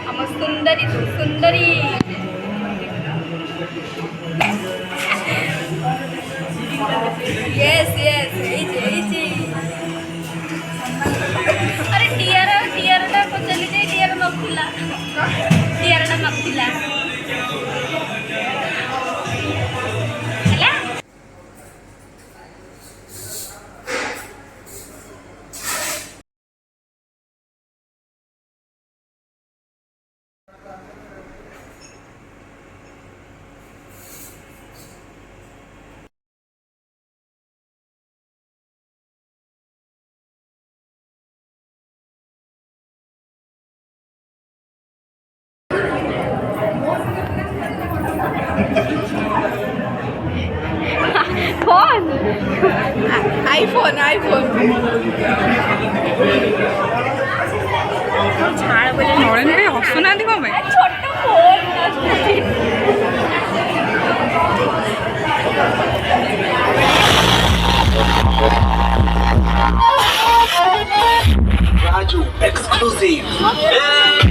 ଆମ ସୁନ୍ଦରୀ ତୁ ସୁନ୍ଦରୀ Yes Yes ହେଇଛି ଆରେ ଟିଆରଟା ପଚାରିଲି ଯେ ଟିଆର ନଥିଲା ଟିଆରଟା ନଥିଲା ହେଲା। फोन आईफोन छाड़ बोले नरेंद्र भाई हसुना कौन भाई छोट फोन Raju exclusive.